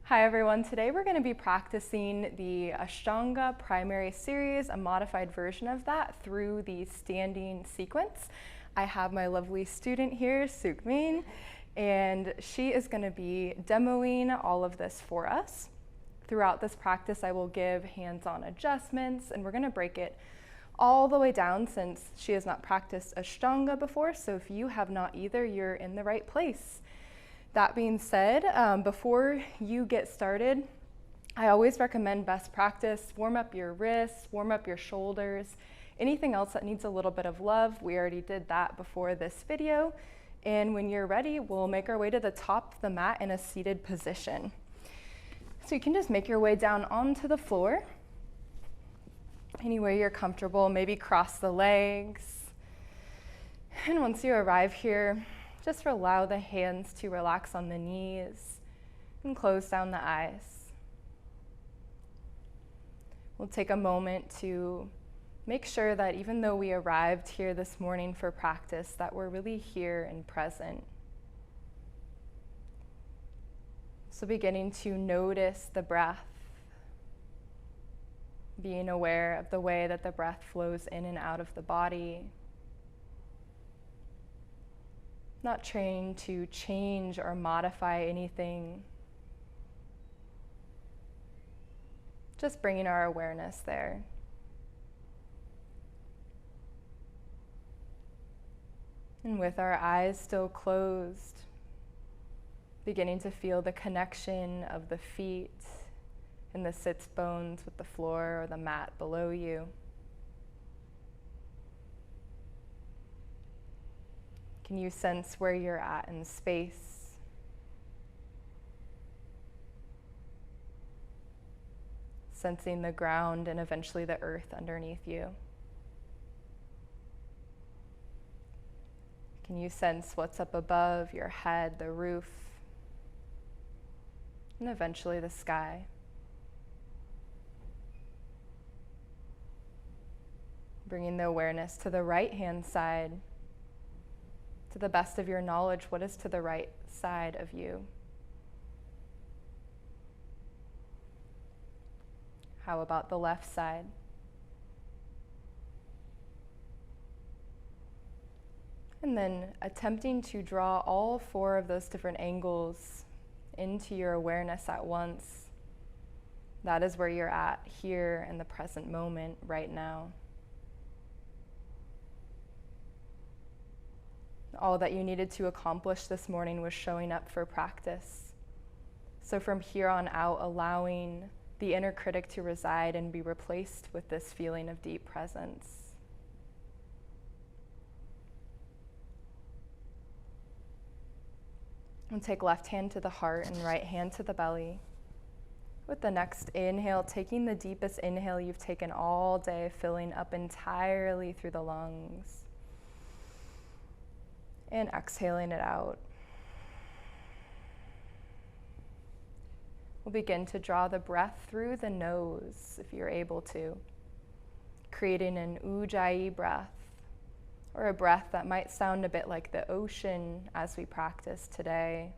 Hi everyone, today we're going to be practicing the Ashtanga primary series, a modified version of that through the standing sequence. I have my lovely student here, Sukhmeen, and she is going to be demoing all of this for us. Throughout this practice, I will give hands-on adjustments, and we're going to break it all the way down since she has not practiced Ashtanga before, so if you have not either, you're in the right place. That being said, before you get started, I always recommend best practice. Warm up your wrists, warm up your shoulders, anything else that needs a little bit of love. We already did that before this video. And when you're ready, we'll make our way to the top of the mat in a seated position. So you can just make your way down onto the floor. Anywhere you're comfortable, maybe cross the legs. And once you arrive here, just allow the hands to relax on the knees and close down the eyes. We'll take a moment to make sure that even though we arrived here this morning for practice, that we're really here and present. So beginning to notice the breath, being aware of the way that the breath flows in and out of the body. Not trying to change or modify anything. Just bringing our awareness there. And with our eyes still closed, beginning to feel the connection of the feet and the sits bones with the floor or the mat below you. Can you sense where you're at in space? Sensing the ground and eventually the earth underneath you. Can you sense what's up above your head, the roof, and eventually the sky? Bringing the awareness to the right-hand side. To the best of your knowledge, what is to the right side of you? How about the left side? And then attempting to draw all four of those different angles into your awareness at once. That is where you're at here in the present moment right now. All that you needed to accomplish this morning was showing up for practice. So from here on out, allowing the inner critic to reside and be replaced with this feeling of deep presence. And take left hand to the heart and right hand to the belly. With the next inhale, taking the deepest inhale you've taken all day, filling up entirely through the lungs. And exhaling it out. We'll begin to draw the breath through the nose, if you're able to, creating an ujjayi breath, or a breath that might sound a bit like the ocean as we practice today.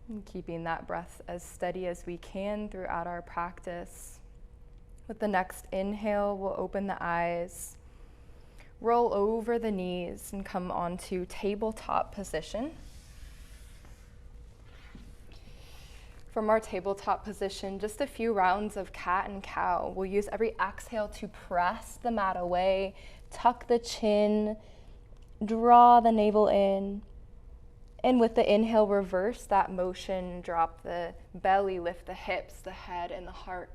And keeping that breath as steady as we can throughout our practice. With the next inhale, we'll open the eyes, roll over the knees, and come onto tabletop position. From our tabletop position, just a few rounds of cat and cow. We'll use every exhale to press the mat away, tuck the chin, draw the navel in. And with the inhale, reverse that motion, drop the belly, lift the hips, the head, and the heart.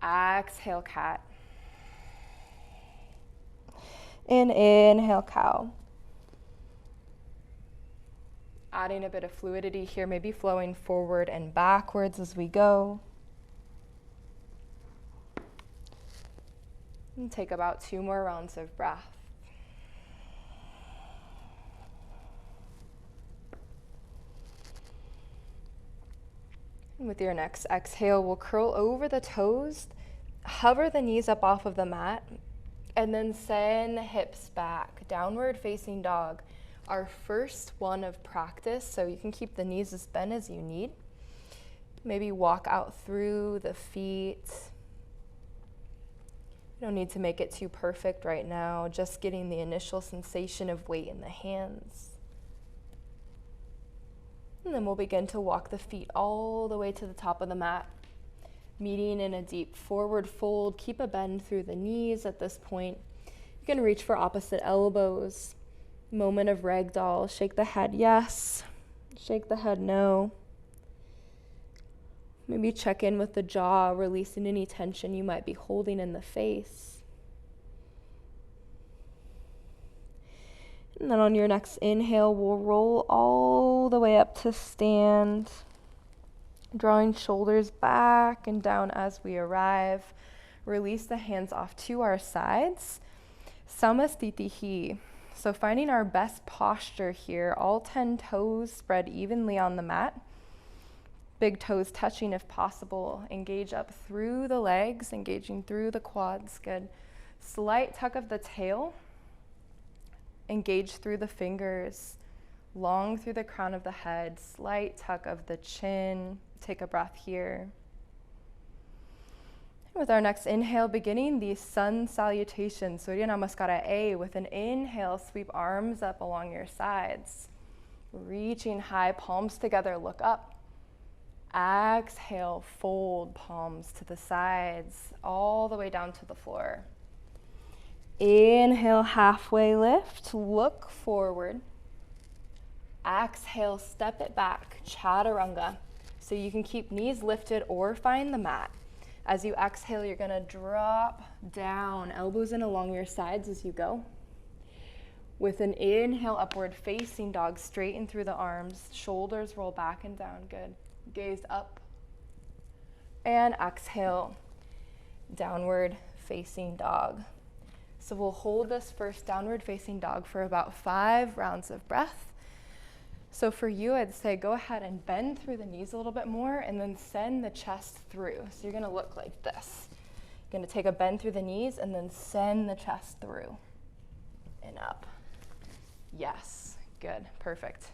Exhale, cat. And inhale, cow. Adding a bit of fluidity here, maybe flowing forward and backwards as we go. And take about 2 more rounds of breath. With your next exhale, we'll curl over the toes, hover the knees up off of the mat, And then send the hips back, downward facing dog. Our first one of practice, so you can keep the knees as bent as you need. Maybe walk out through the feet. You don't need to make it too perfect right now, just getting the initial sensation of weight in the hands. And then we'll begin to walk the feet all the way to the top of the mat, meeting in a deep forward fold. Keep a bend through the knees at this point. You can reach for opposite elbows. Moment of ragdoll. Shake the head yes, shake the head no. Maybe check in with the jaw, releasing any tension you might be holding in the face. And then on your next inhale, we'll roll all the way up to stand, drawing shoulders back and down as we arrive. Release the hands off to our sides. Samastitihi. So finding our best posture here, all 10 toes spread evenly on the mat. Big toes touching if possible. Engage up through the legs, engaging through the quads. Good. Slight tuck of the tail. Engage through the fingers. Long through the crown of the head. Slight tuck of the chin. Take a breath here. With our next inhale, beginning the sun salutation, Surya Namaskara A. With an inhale, sweep arms up along your sides. Reaching high, palms together, look up. Exhale, fold palms to the sides, all the way down to the floor. Inhale, halfway lift, look forward. Exhale, step it back, chaturanga. So you can keep knees lifted or find the mat. As you exhale, you're gonna drop down, elbows in along your sides as you go. With an inhale, upward facing dog, straighten through the arms, shoulders roll back and down, good. Gaze up. And exhale, downward facing dog. So we'll hold this first downward facing dog for about 5 rounds of breath. So for you, I'd say go ahead and bend through the knees a little bit more and then send the chest through. So you're gonna look like this. You're gonna take a bend through the knees and then send the chest through and up. Yes, good, perfect.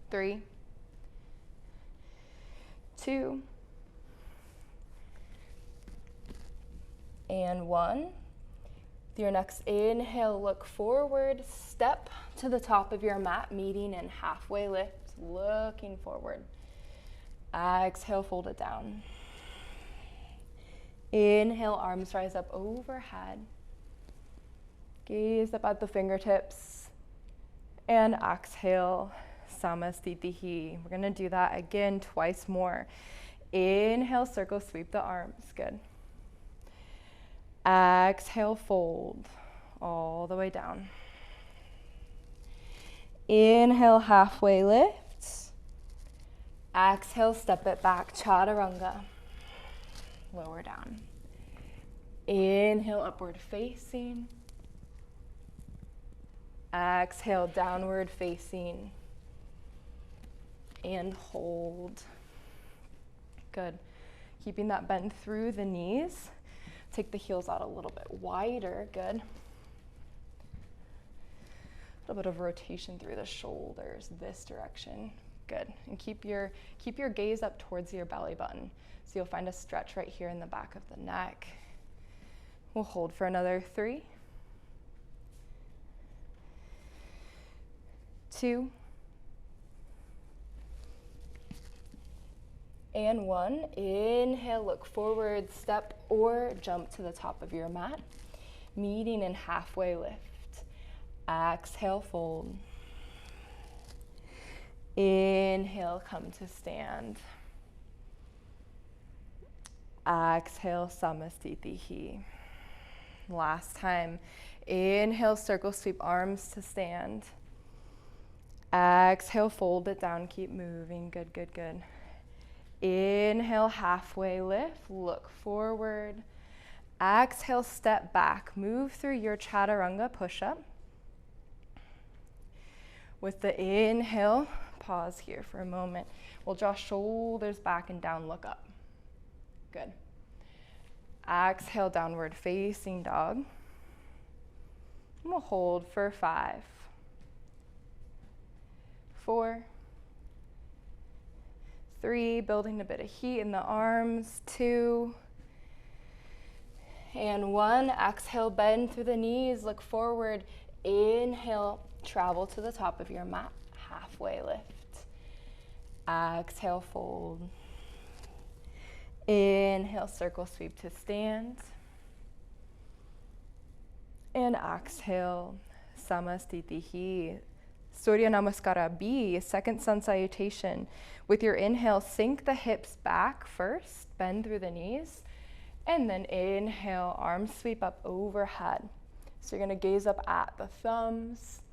3, 2, and 1. With your next inhale, look forward, step to the top of your mat, meeting in halfway lift, looking forward. Exhale, fold it down. Inhale, arms rise up overhead. Gaze up at the fingertips. And exhale, Samastitihi. We're gonna do that again twice more. Inhale, circle, sweep the arms, good. Exhale, fold all the way down. Inhale, halfway lift. Exhale, step it back, chaturanga. Lower down. Inhale, upward facing. Exhale, downward facing. And hold. Good. Keeping that bend through the knees. Take the heels out a little bit wider, good. A little bit of rotation through the shoulders, this direction, good. And keep your gaze up towards your belly button. So you'll find a stretch right here in the back of the neck. We'll hold for another 3, 2, and 1. Inhale, look forward, step or jump to the top of your mat, meeting in halfway lift. Exhale, fold. Inhale, come to stand. Exhale, Samastitihi. Last time. Inhale, circle, sweep arms to stand. Exhale, fold it down, keep moving, good, good, good. Inhale, halfway lift, look forward. Exhale, step back, move through your chaturanga push-up. With the inhale, pause here for a moment. We'll draw shoulders back and down, look up. Good. Exhale, downward facing dog. We'll hold for 5, 4, 3, building a bit of heat in the arms, 2, and 1. Exhale, bend through the knees, look forward. Inhale, travel to the top of your mat, halfway lift. Exhale, fold. Inhale, circle sweep to stand. And exhale, Samastitihi. Surya Namaskara B, second sun salutation. With your inhale, sink the hips back first, bend through the knees, and then inhale, arms sweep up overhead. So you're gonna gaze up at the thumbs,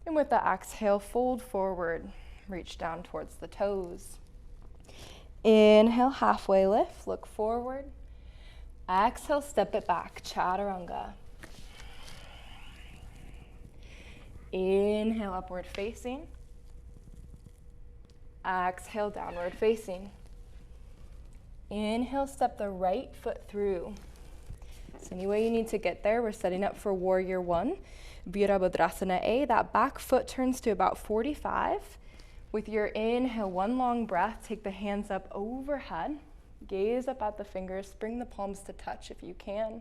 and with the exhale, fold forward, reach down towards the toes. Inhale, halfway lift, look forward. Exhale, step it back, Chaturanga. Inhale, upward facing. Exhale, downward facing. Inhale, step the right foot through. So any way you need to get there, we're setting up for Warrior 1. Virabhadrasana A, that back foot turns to about 45. With your inhale, one long breath, take the hands up overhead. Gaze up at the fingers, bring the palms to touch if you can.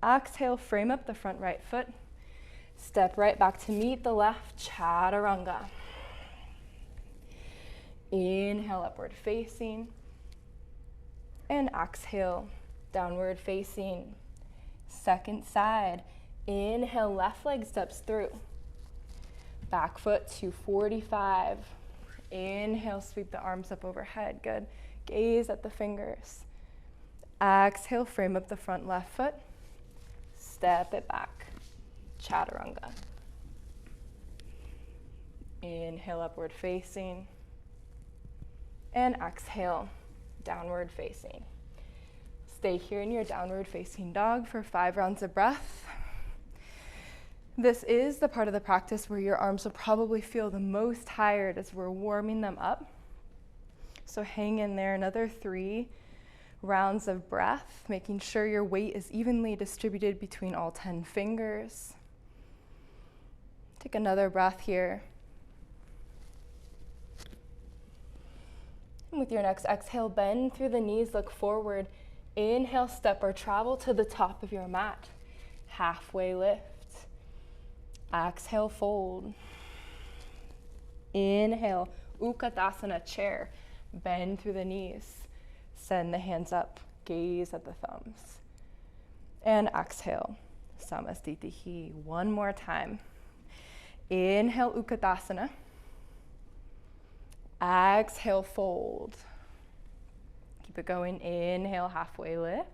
Exhale, frame up the front right foot. Step right back to meet the left, Chaturanga. Inhale, upward facing. And exhale, downward facing. Second side. Inhale, left leg steps through. Back foot to 45. Inhale, sweep the arms up overhead. Good. Gaze at the fingers. Exhale, frame up the front left foot. Step it back. Chaturanga. Inhale, upward facing. And exhale, downward facing. Stay here in your downward facing dog for 5 rounds of breath. This is the part of the practice where your arms will probably feel the most tired as we're warming them up. So hang in there, another 3 rounds of breath, making sure your weight is evenly distributed between all 10 fingers. Take another breath here. And with your next exhale, bend through the knees, look forward. Inhale, step or travel to the top of your mat. Halfway lift. Exhale, fold. Inhale, Utkatasana chair. Bend through the knees. Send the hands up. Gaze at the thumbs. And exhale, Samastitihi. One more time. Inhale, Utkatasana. Exhale, fold. Keep it going. Inhale, halfway lift.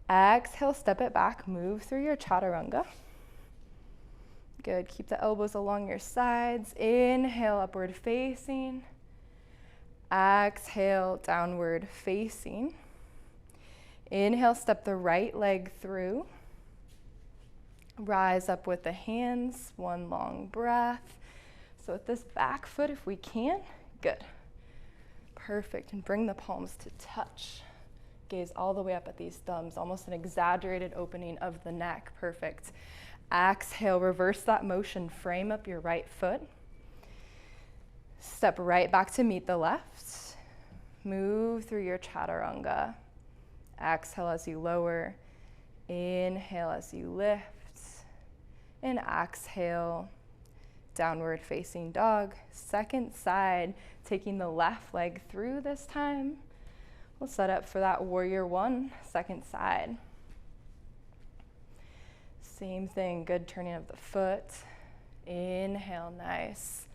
Exhale, step it back. Move through your Chaturanga. Good. Keep the elbows along your sides. Inhale, upward facing. Exhale, downward facing. Inhale, step the right leg through. Rise up with the hands. One long breath. So with this back foot, if we can, good. Perfect. And bring the palms to touch. Gaze all the way up at these thumbs, almost an exaggerated opening of the neck. Perfect. Exhale, reverse that motion. Frame up your right foot. Step right back to meet the left. Move through your Chaturanga. Exhale as you lower. Inhale as you lift. And exhale, downward facing dog. Second side, taking the left leg through this time. We'll set up for that Warrior 1, second side. Same thing, good turning of the foot. Inhale, nice.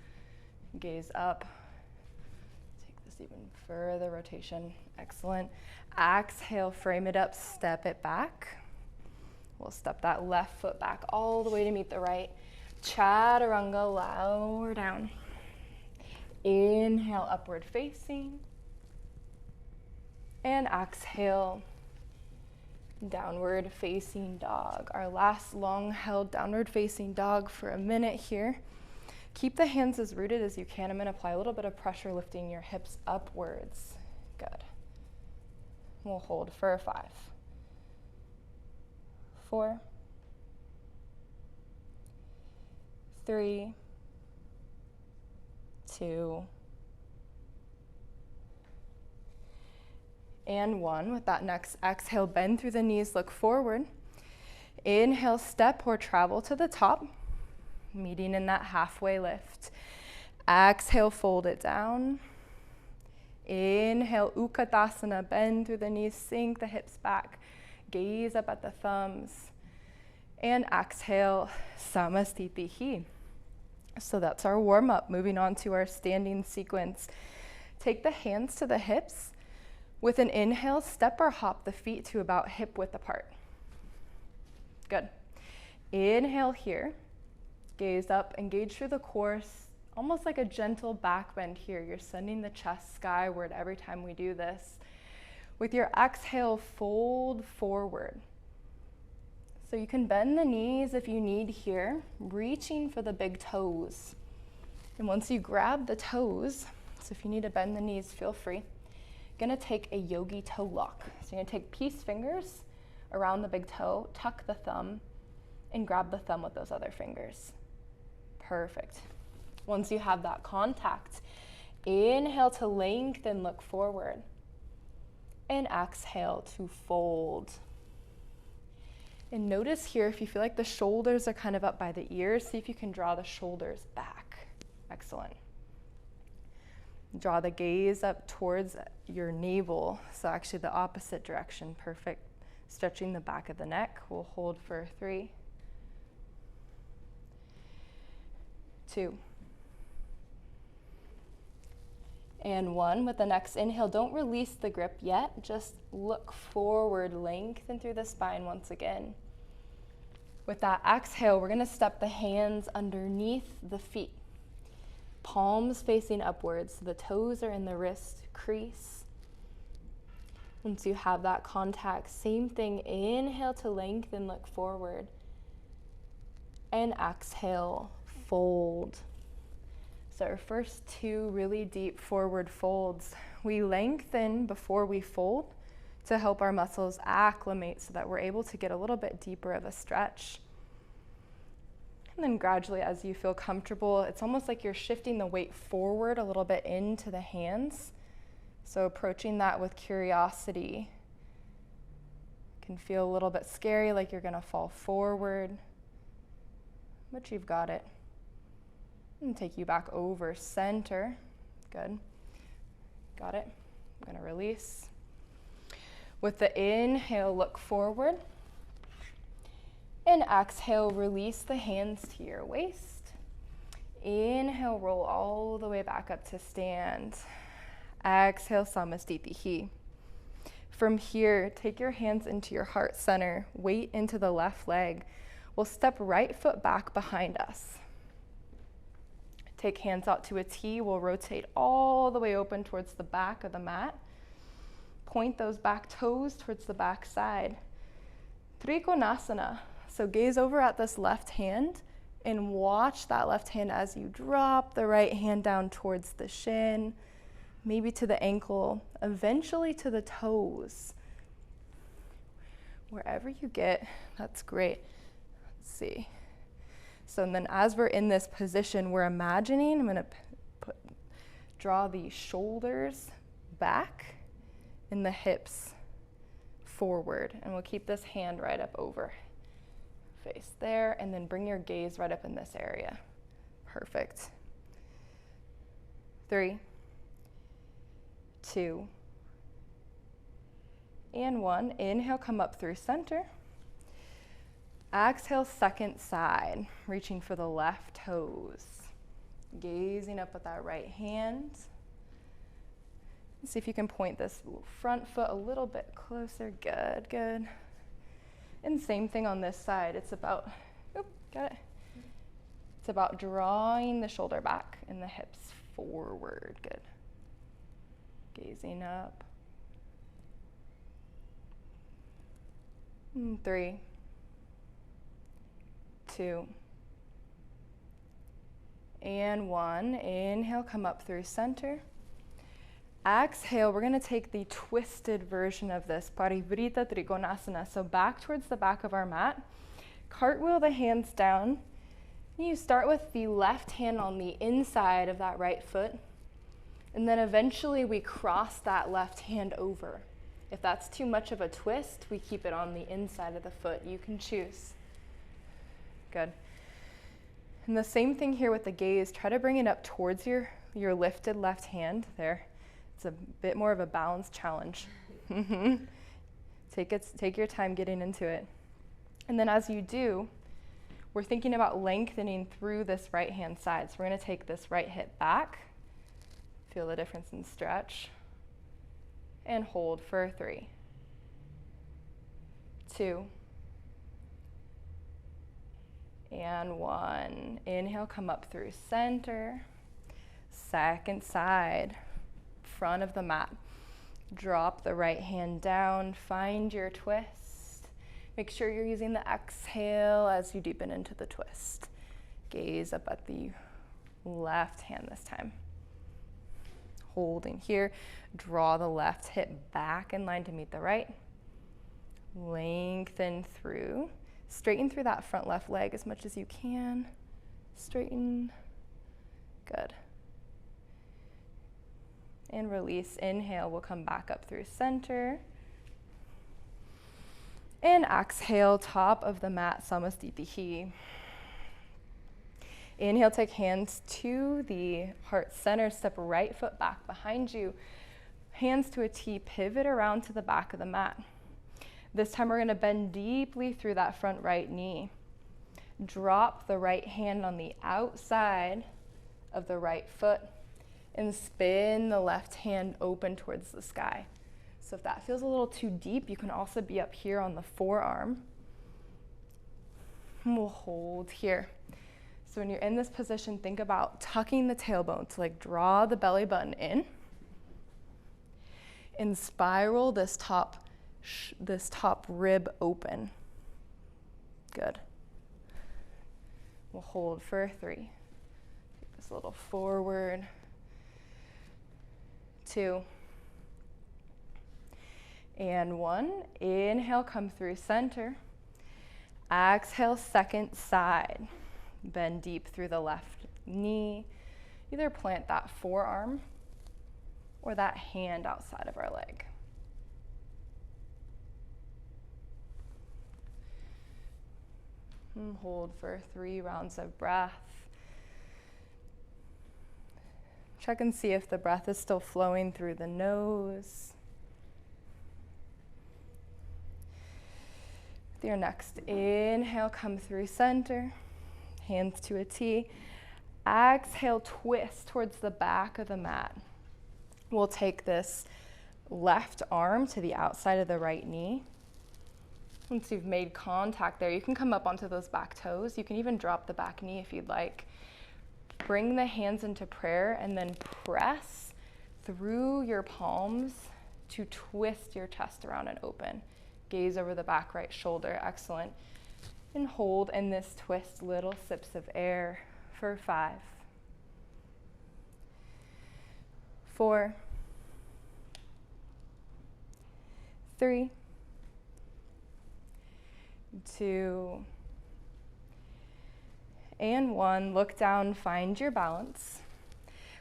Gaze up. Take this even further rotation. Excellent. Exhale, frame it up, step it back. We'll step that left foot back all the way to meet the right. Chaturanga, lower down. Inhale, upward facing. And exhale, downward facing dog. Our last long held downward facing dog for a minute here. Keep the hands as rooted as you can. I'm gonna apply a little bit of pressure lifting your hips upwards. Good. We'll hold for 5, 4, 3, 2, and 1. With that next exhale, bend through the knees, look forward. Inhale, step or travel to the top, meeting in that halfway lift. Exhale, fold it down. Inhale, Utkatasana, bend through the knees, sink the hips back, gaze up at the thumbs. And exhale, Samastitihi. So that's our warm up. Moving on to our standing sequence. Take the hands to the hips. With an inhale, step or hop the feet to about hip width apart. Good. Inhale here. Gaze up, engage through the core, almost like a gentle back bend here. You're sending the chest skyward every time we do this. With your exhale, fold forward. So you can bend the knees if you need here, reaching for the big toes. And once you grab the toes, so if you need to bend the knees, feel free. You're gonna take a yogi toe lock. So you're gonna take peace fingers around the big toe, tuck the thumb, and grab the thumb with those other fingers. Perfect. Once you have that contact, inhale to lengthen, look forward. And exhale to fold. And notice here, if you feel like the shoulders are kind of up by the ears, see if you can draw the shoulders back. Excellent. Draw the gaze up towards your navel, so actually the opposite direction. Perfect. Stretching the back of the neck. We'll hold for 3, 2, and 1. With the next inhale, don't release the grip yet. Just look forward, lengthen through the spine once again. With that exhale, we're gonna step the hands underneath the feet. Palms facing upwards, so the toes are in the wrist crease. Once you have that contact, same thing, inhale to lengthen, look forward. And exhale, fold. So our first 2 really deep forward folds. We lengthen before we fold to help our muscles acclimate so that we're able to get a little bit deeper of a stretch. And then gradually, as you feel comfortable, it's almost like you're shifting the weight forward a little bit into the hands. So approaching that with curiosity. It can feel a little bit scary, like you're gonna fall forward, but you've got it. And take you back over center. Good. Got it. I'm gonna release. With the inhale, look forward. And exhale, release the hands to your waist. Inhale, roll all the way back up to stand. Exhale, Samastitihi. From here, take your hands into your heart center, weight into the left leg. We'll step right foot back behind us. Take hands out to a T. We'll rotate all the way open towards the back of the mat. Point those back toes towards the back side. Trikonasana. So gaze over at this left hand and watch that left hand as you drop the right hand down towards the shin, maybe to the ankle, eventually to the toes. Wherever you get, that's great. Let's see. So and then as we're in this position, we're imagining, I'm gonna draw the shoulders back and the hips forward. And we'll keep this hand right up over. Face there, and then bring your gaze right up in this area. Perfect. 3, 2, and 1. Inhale, come up through center. Exhale, second side, reaching for the left toes. Gazing up with that right hand. See if you can point this front foot a little bit closer. Good, good. And same thing on this side. It's about, got it. It's about drawing the shoulder back and the hips forward. Good. Gazing up. 3, 2, and 1. Inhale, come up through center. Exhale, we're gonna take the twisted version of this, Parivrita Trikonasana. So back towards the back of our mat, cartwheel the hands down, You start with the left hand on the inside of that right foot, and then eventually we cross that left hand over. If that's too much of a twist, we keep it on the inside of the foot. You can choose. Good. And the same thing here with the gaze. Try to bring it up towards your lifted left hand there. It's a bit more of a balance challenge. Take your time getting into it. And then as you do, we're thinking about lengthening through this right hand side. So we're going to take this right hip back. Feel the difference in stretch. And hold for 3, 2, and 1. Inhale, come up through center. Second side, front of the mat. Drop the right hand down, find your twist. Make sure you're using the exhale as you deepen into the twist. Gaze up at the left hand this time. Holding here, draw the left hip back in line to meet the right. Lengthen through. Straighten through that front left leg as much as you can. Straighten. Good. And release. Inhale, we'll come back up through center. And exhale, top of the mat, Samasthiti. Inhale, take hands to the heart center, step right foot back behind you. Hands to a T, pivot around to the back of the mat. This time we're gonna bend deeply through that front right knee. Drop the right hand on the outside of the right foot and spin the left hand open towards the sky. So if that feels a little too deep, you can also be up here on the forearm. And we'll hold here. So when you're in this position, think about tucking the tailbone to like draw the belly button in and spiral this top rib open. Good. We'll hold for 3. Take this a little forward. 2. And 1. Inhale, come through center. Exhale, second side. Bend deep through the left knee. Either plant that forearm or that hand outside of our leg. And hold for 3 rounds of breath. Check and see if the breath is still flowing through the nose. With your next inhale, come through center. Hands to a T. Exhale, twist towards the back of the mat. We'll take this left arm to the outside of the right knee. Once you've made contact there, you can come up onto those back toes. You can even drop the back knee if you'd like. Bring the hands into prayer and then press through your palms to twist your chest around and open. Gaze over the back right shoulder. Excellent. And hold in this twist, little sips of air for 5, 4, 3, 2, and 1. Look down, find your balance.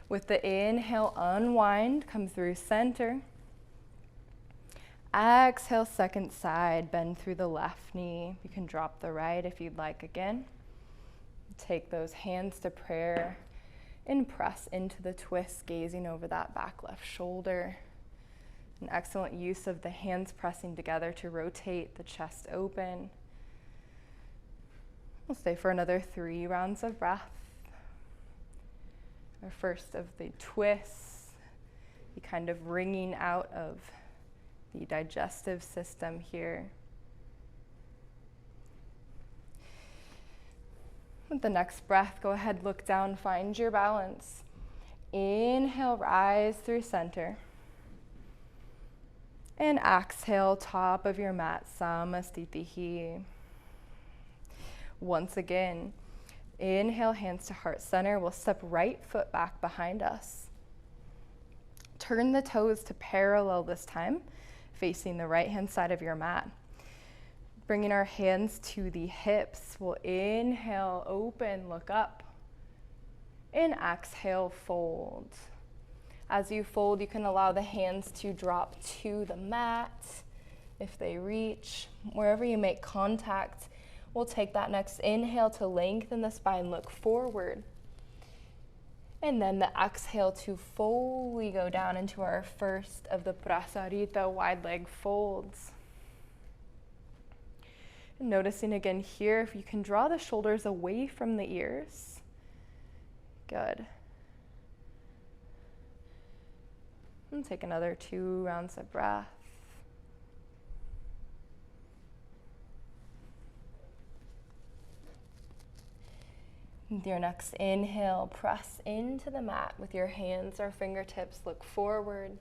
With the inhale, unwind, come through center. Exhale, second side, bend through the left knee. You can drop the right if you'd like again. Take those hands to prayer and press into the twist, gazing over that back left shoulder. An excellent use of the hands pressing together to rotate the chest open. We'll stay for another 3 rounds of breath. Our first of the twists, the kind of wringing out of the digestive system here. With the next breath, go ahead, look down, find your balance. Inhale, rise through center. And exhale, top of your mat, Samasthiti. Once again, inhale, hands to heart center. We'll step right foot back behind us. Turn the toes to parallel this time, facing the right hand side of your mat. Bringing our hands to the hips. We'll inhale, open, look up. And exhale, fold. As you fold, you can allow the hands to drop to the mat if they reach. Wherever you make contact, we'll take that next inhale to lengthen the spine, look forward. And then the exhale to fully go down into our first of the prasarita wide leg folds. And noticing again here, if you can draw the shoulders away from the ears. Good. And take another 2 rounds of breath. With your next inhale, press into the mat with your hands or fingertips, look forward.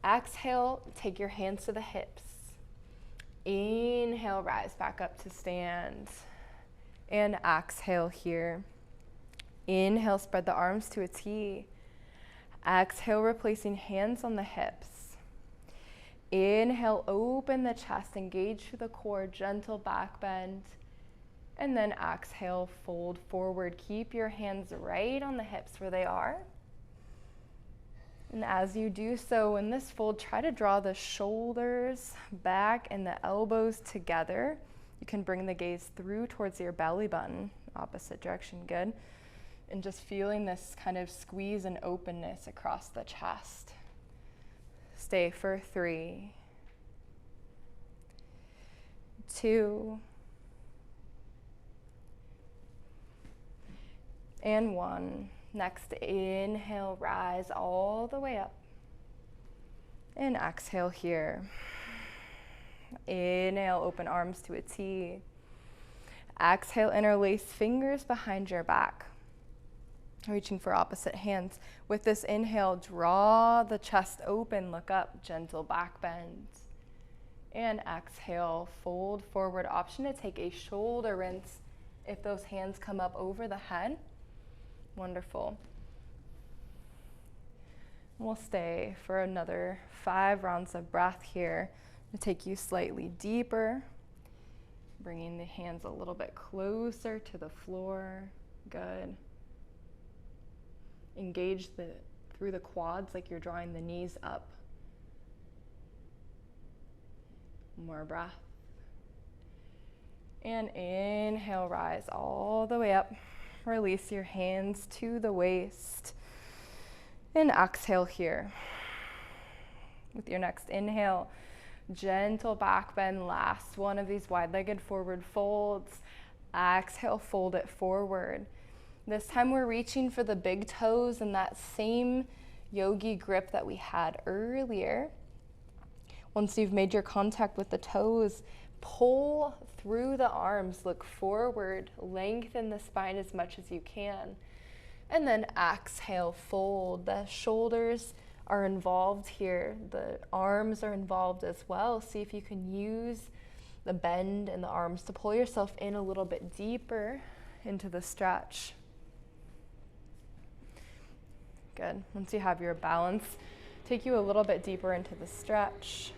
Exhale, take your hands to the hips. Inhale, rise back up to stand. And exhale here. Inhale, spread the arms to a T. Exhale, replacing hands on the hips. Inhale, open the chest, engage through the core, gentle back bend. And then exhale, fold forward. Keep your hands right on the hips where they are. And as you do so, in this fold, try to draw the shoulders back and the elbows together. You can bring the gaze through towards your belly button, opposite direction, good. And just feeling this kind of squeeze and openness across the chest. Stay for 3, 2, and 1. Next, inhale, rise all the way up. And exhale here. Inhale, open arms to a T. Exhale, interlace fingers behind your back. Reaching for opposite hands. With this inhale, draw the chest open, look up, gentle back bend. And exhale, fold forward. Option to take a shoulder rinse if those hands come up over the head. Wonderful. We'll stay for another 5 rounds of breath here to take you slightly deeper, bringing the hands a little bit closer to the floor. Good. Engage through the quads like you're drawing the knees up. More breath. And inhale, rise all the way up. Release your hands to the waist. And exhale here. With your next inhale, gentle back bend, last one of these wide-legged forward folds. Exhale, fold it forward. This time we're reaching for the big toes in that same yogi grip that we had earlier. Once you've made your contact with the toes, pull through the arms, look forward, lengthen the spine as much as you can. And then exhale, fold. The shoulders are involved here. The arms are involved as well. See if you can use the bend in the arms to pull yourself in a little bit deeper into the stretch. Good. Once you have your balance, take you a little bit deeper into the stretch.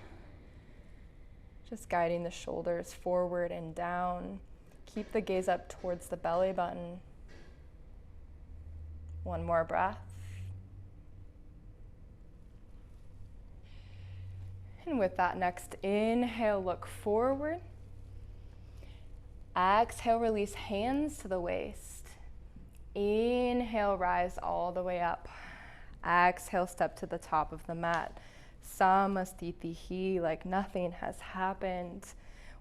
Just guiding the shoulders forward and down. Keep the gaze up towards the belly button. One more breath. And with that next inhale, look forward. Exhale, release hands to the waist. Inhale, rise all the way up. Exhale, step to the top of the mat. Samastitihi, like nothing has happened.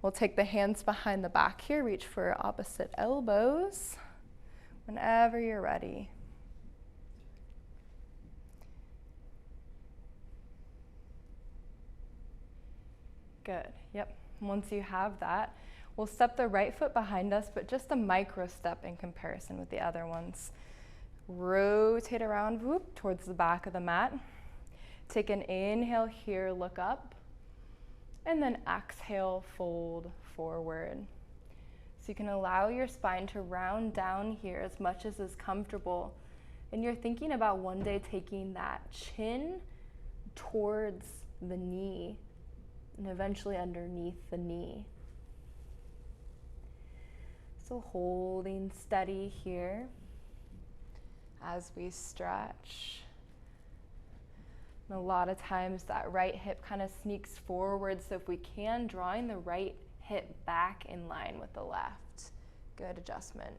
We'll take the hands behind the back here, reach for opposite elbows whenever you're ready. Good, yep. Once you have that, we'll step the right foot behind us, but just a micro step in comparison with the other ones. Rotate around, whoop, towards the back of the mat. Take an inhale here, look up, and then exhale, fold forward. So you can allow your spine to round down here as much as is comfortable. And you're thinking about one day taking that chin towards the knee and eventually underneath the knee. So holding steady here as we stretch. And a lot of times that right hip kind of sneaks forward, so if we can, drawing the right hip back in line with the left. Good adjustment.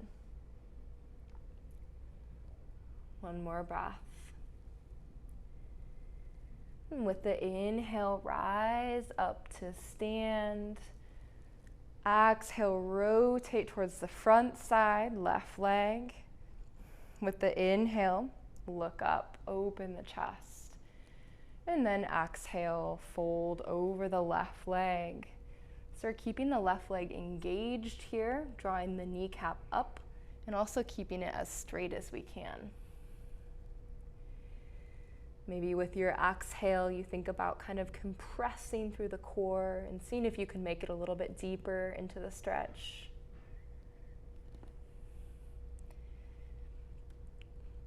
One more breath. And with the inhale, rise up to stand. Exhale, rotate towards the front side, left leg. With the inhale, look up, open the chest. And then exhale, fold over the left leg. Start keeping the left leg engaged here, drawing the kneecap up, and also keeping it as straight as we can. Maybe with your exhale, you think about kind of compressing through the core and seeing if you can make it a little bit deeper into the stretch.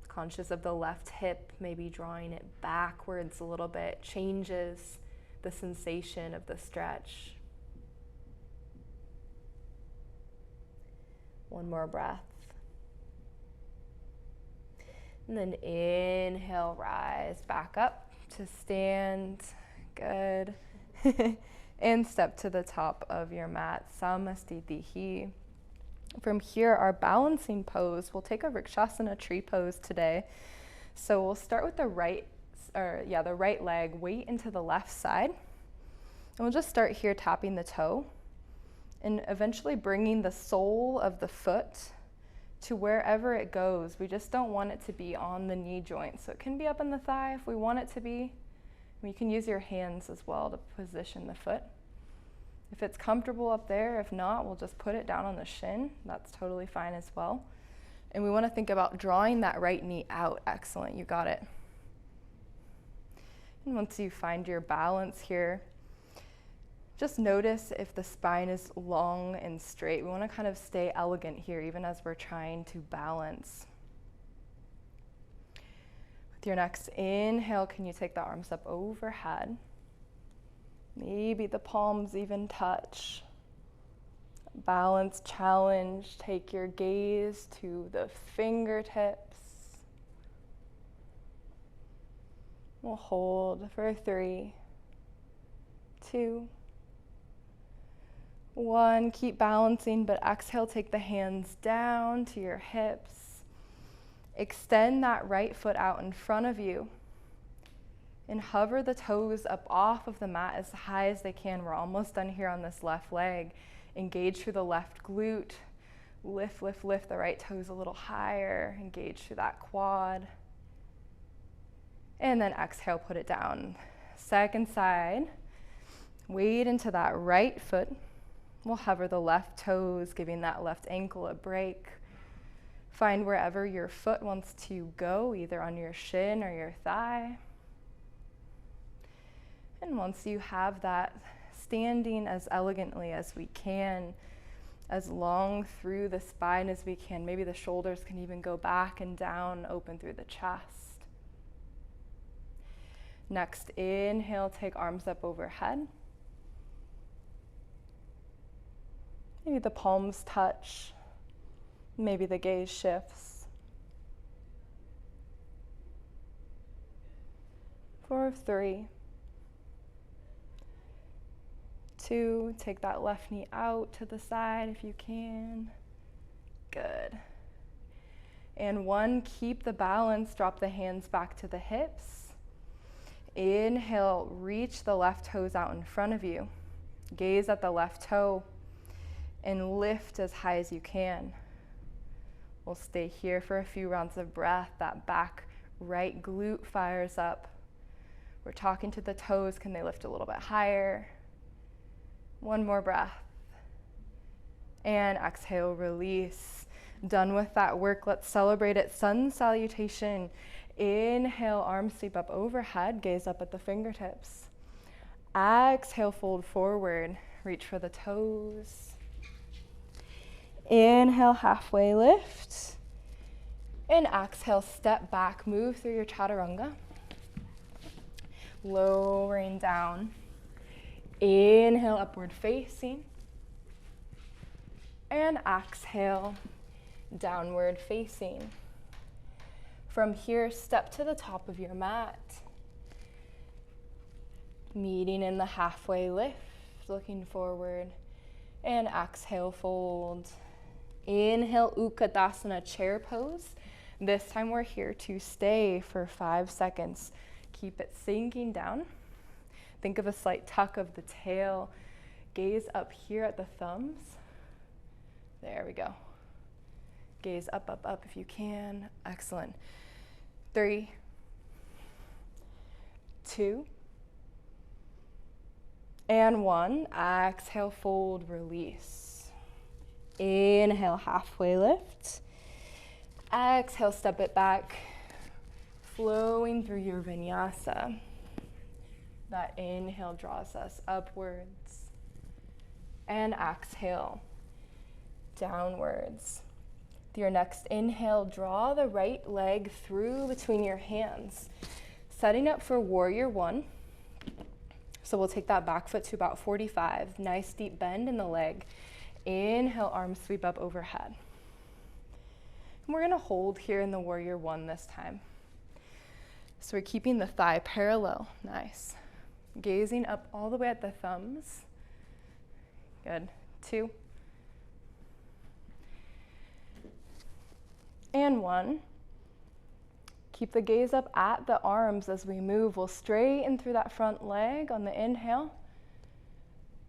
Conscious of the left hip, maybe drawing it backwards a little bit, changes the sensation of the stretch. One more breath. And then inhale, rise back up to stand. Good. And step to the top of your mat, Samastitihi. From here, our balancing pose, we'll take a Vrikshasana tree pose today. So we'll start with the right leg, weight into the left side. And we'll just start here tapping the toe and eventually bringing the sole of the foot to wherever it goes. We just don't want it to be on the knee joint. So it can be up in the thigh if we want it to be. You can use your hands as well to position the foot. If it's comfortable up there, if not, we'll just put it down on the shin. That's totally fine as well. And we want to think about drawing that right knee out. Excellent, you got it. And once you find your balance here, just notice if the spine is long and straight. We want to kind of stay elegant here, even as we're trying to balance. With your next inhale, can you take the arms up overhead? Maybe the palms even touch. Balance challenge. Take your gaze to the fingertips. We'll hold for 3, 2, 1. Keep balancing, but exhale, take the hands down to your hips. Extend that right foot out in front of you. And hover the toes up off of the mat as high as they can. We're almost done here on this left leg. Engage through the left glute. Lift, lift, lift the right toes a little higher. Engage through that quad. And then exhale, put it down. Second side. Weight into that right foot. We'll hover the left toes, giving that left ankle a break. Find wherever your foot wants to go, either on your shin or your thigh. And once you have that, standing as elegantly as we can, as long through the spine as we can. Maybe the shoulders can even go back and down, open through the chest. Next, inhale, take arms up overhead. Maybe the palms touch. Maybe the gaze shifts. For 3, 2, take that left knee out to the side if you can. Good. And 1, keep the balance, drop the hands back to the hips. Inhale, reach the left toes out in front of you. Gaze at the left toe and lift as high as you can. We'll stay here for a few rounds of breath. That back right glute fires up. We're talking to the toes. Can they lift a little bit higher? 1 more breath. And exhale, release. Done with that work. Let's celebrate it. Sun salutation. Inhale, arms sweep up overhead. Gaze up at the fingertips. Exhale, fold forward. Reach for the toes. Inhale, halfway lift. And exhale, step back. Move through your chaturanga. Lowering down. Inhale, upward facing. And exhale, downward facing. From here, step to the top of your mat. Meeting in the halfway lift, looking forward. And exhale, fold. Inhale, Utkatasana, chair pose. This time we're here to stay for 5 seconds. Keep it sinking down. Think of a slight tuck of the tail. Gaze up here at the thumbs. There we go. Gaze up, up, up if you can. Excellent. 3, 2, and 1. Exhale, fold, release. Inhale, halfway lift. Exhale, step it back, flowing through your vinyasa. That inhale draws us upwards. And exhale, downwards. With your next inhale, draw the right leg through between your hands, setting up for warrior 1. So we'll take that back foot to about 45. Nice deep bend in the leg. Inhale, arms sweep up overhead. And we're gonna hold here in the warrior 1 this time. So we're keeping the thigh parallel. Nice. Gazing up all the way at the thumbs. Good. 2. And 1. Keep the gaze up at the arms as we move. We'll straighten through that front leg on the inhale.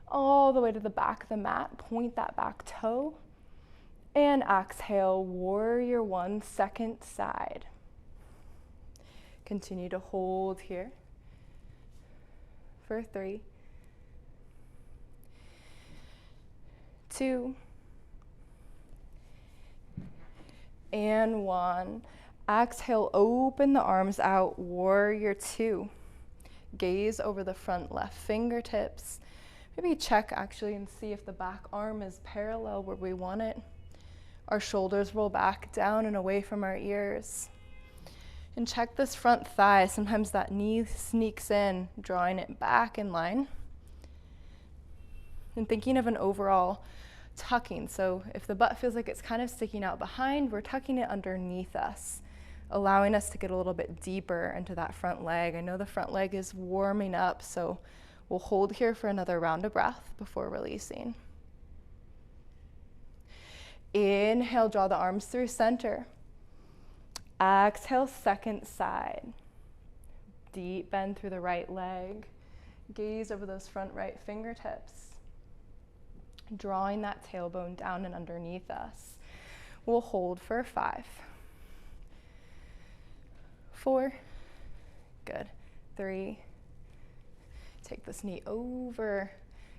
All the way to the back of the mat. Point that back toe. And exhale, warrior 1, second side. Continue to hold here for 3, 2, and 1. Exhale, open the arms out, warrior 2. Gaze over the front left fingertips. Maybe check actually and see if the back arm is parallel where we want it. Our shoulders roll back down and away from our ears. And check this front thigh. Sometimes that knee sneaks in, drawing it back in line. And thinking of an overall tucking. So if the butt feels like it's kind of sticking out behind, we're tucking it underneath us, allowing us to get a little bit deeper into that front leg. I know the front leg is warming up, so we'll hold here for another round of breath before releasing. Inhale, draw the arms through center. Exhale, second side. Deep bend through the right leg. Gaze over those front right fingertips. Drawing that tailbone down and underneath us. We'll hold for 5, 4, good, 3, take this knee over.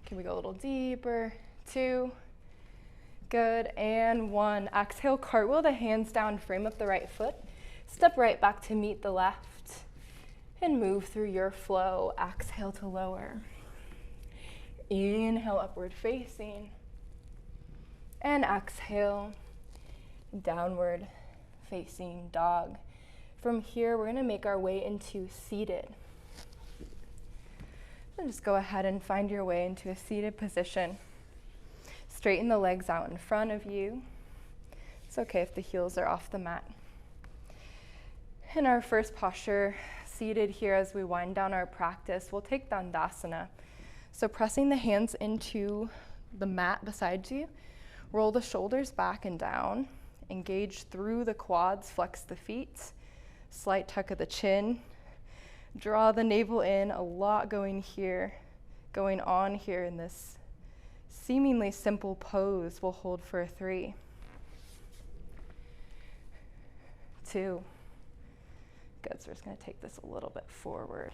Can we go a little deeper? 2, good, and 1. Exhale, cartwheel the hands down, frame up the right foot. Step right back to meet the left and move through your flow. Exhale to lower. Inhale, upward facing. And exhale, downward facing dog. From here, we're gonna make our way into seated. So just go ahead and find your way into a seated position. Straighten the legs out in front of you. It's okay if the heels are off the mat. In our first posture, seated here as we wind down our practice, we'll take Dandasana. So pressing the hands into the mat beside you, roll the shoulders back and down, engage through the quads, flex the feet, slight tuck of the chin, draw the navel in, a lot going on here in this seemingly simple pose. We'll hold for 3, 2, good, so we're just gonna take this a little bit forward.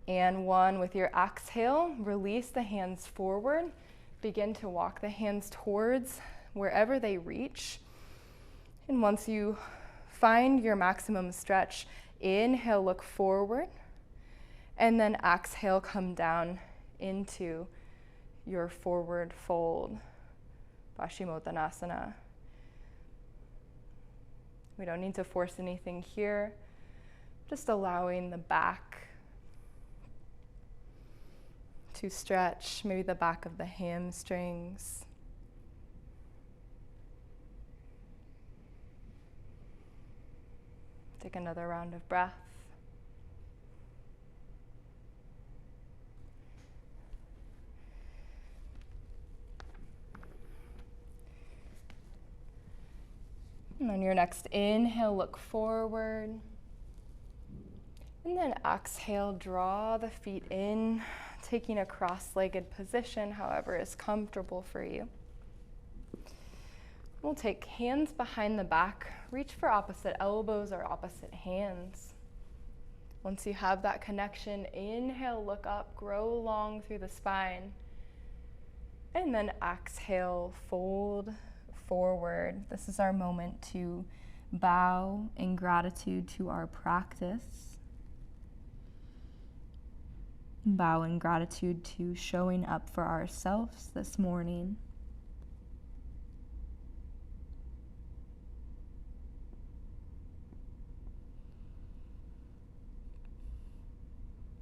And 1, with your exhale, release the hands forward. Begin to walk the hands towards wherever they reach. And once you find your maximum stretch, inhale, look forward. And then exhale, come down into your forward fold, Paschimottanasana. We don't need to force anything here, just allowing the back to stretch maybe the back of the hamstrings. Take another round of breath. And on your next inhale, look forward. And then exhale, draw the feet in, taking a cross-legged position, however is comfortable for you. We'll take hands behind the back, reach for opposite elbows or opposite hands. Once you have that connection, inhale, look up, grow long through the spine. And then exhale, fold forward. This is our moment to bow in gratitude to our practice. Bow in gratitude to showing up for ourselves this morning.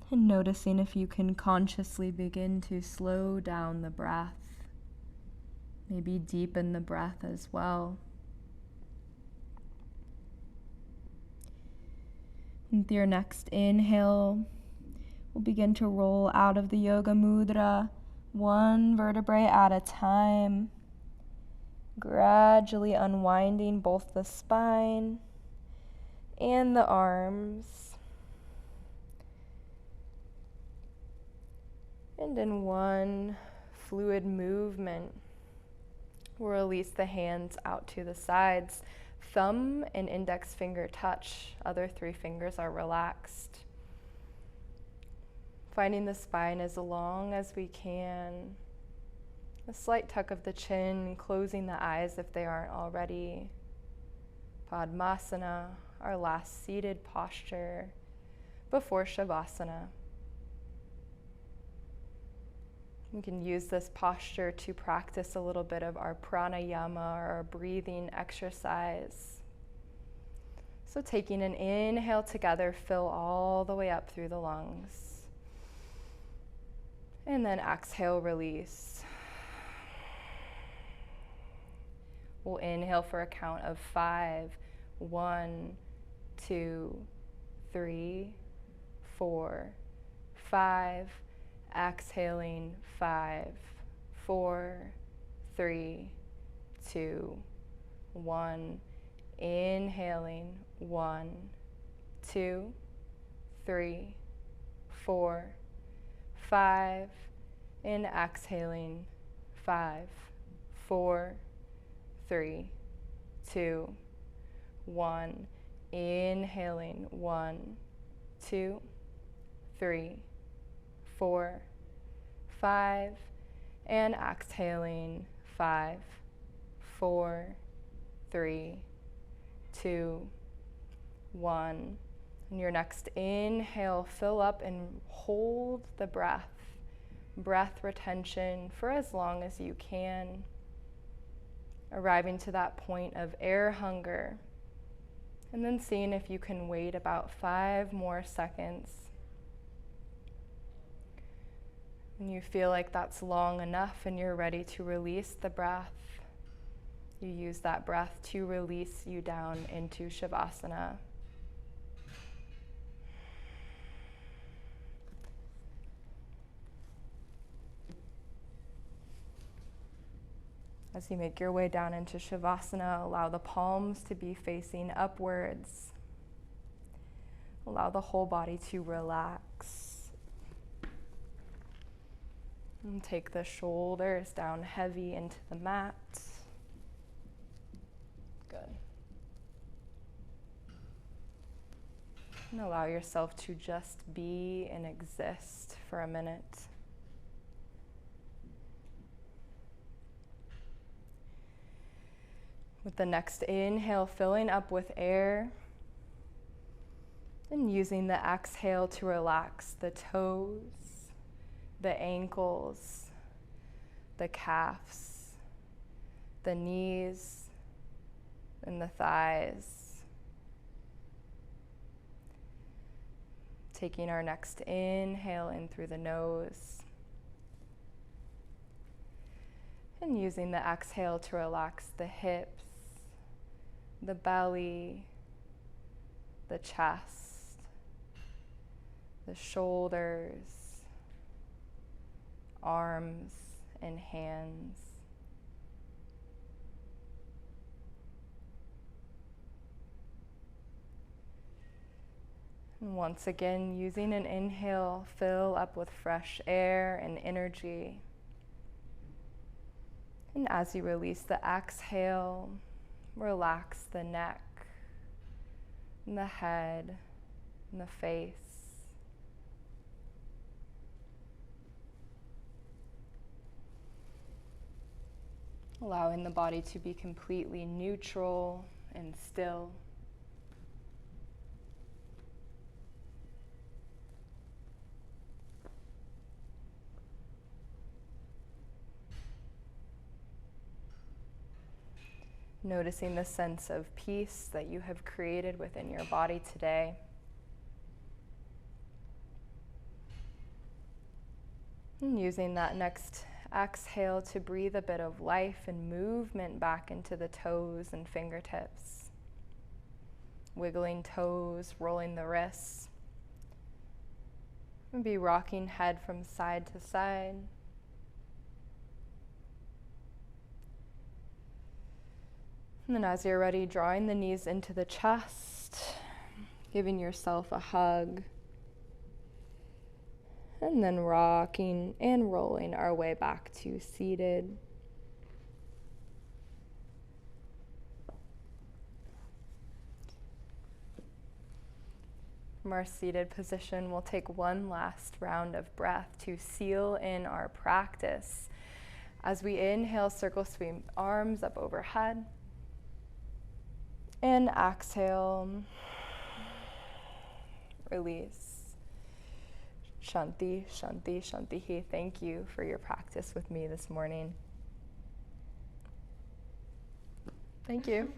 And noticing if you can consciously begin to slow down the breath. Maybe deepen the breath as well. With your next inhale, we'll begin to roll out of the yoga mudra, one vertebrae at a time, gradually unwinding both the spine and the arms. And in one fluid movement, we'll release the hands out to the sides. Thumb and index finger touch. Other three fingers are relaxed. Finding the spine as long as we can. A slight tuck of the chin, closing the eyes if they aren't already. Padmasana, our last seated posture before Shavasana. We can use this posture to practice a little bit of our pranayama, or our breathing exercise. So taking an inhale together, fill all the way up through the lungs. And then exhale, release. We'll inhale for a count of 5. 1, 2, 3, 4, 5. Exhaling, 5, 4, 3, 2, 1. Inhaling, 1, 2, 3, 4, 5. And exhaling, 5, 4, 3, 2, 1. Inhaling, 1, 2, 3, 4, 5, and exhaling, 5, 4, 3, 2, 1. And your next inhale, fill up and hold the breath. Breath retention for as long as you can. Arriving to that point of air hunger. And then seeing if you can wait about 5 more seconds. When you feel like that's long enough and you're ready to release the breath, you use that breath to release you down into Shavasana. As you make your way down into Shavasana, allow the palms to be facing upwards. Allow the whole body to relax. And take the shoulders down heavy into the mat. Good. And allow yourself to just be and exist for a minute. With the next inhale, filling up with air. And using the exhale to relax the toes, the ankles, the calves, the knees, and the thighs. Taking our next inhale in through the nose And using the exhale to relax the hips, the belly, the chest, the shoulders, arms and hands. And once again, using an inhale, fill up with fresh air and energy. And as you release the exhale, relax the neck, and the head, and the face. Allowing the body to be completely neutral and still. Noticing the sense of peace that you have created within your body today. And using that next exhale to breathe a bit of life and movement back into the toes and fingertips. Wiggling toes, rolling the wrists. Maybe rocking head from side to side. And then as you're ready, drawing the knees into the chest, giving yourself a hug, and then rocking and rolling our way back to seated. From our seated position, we'll take one last round of breath to seal in our practice. As we inhale, circle sweep arms up overhead. And exhale, release. Shanti, Shanti, Shanti. Thank you for your practice with me this morning. Thank you.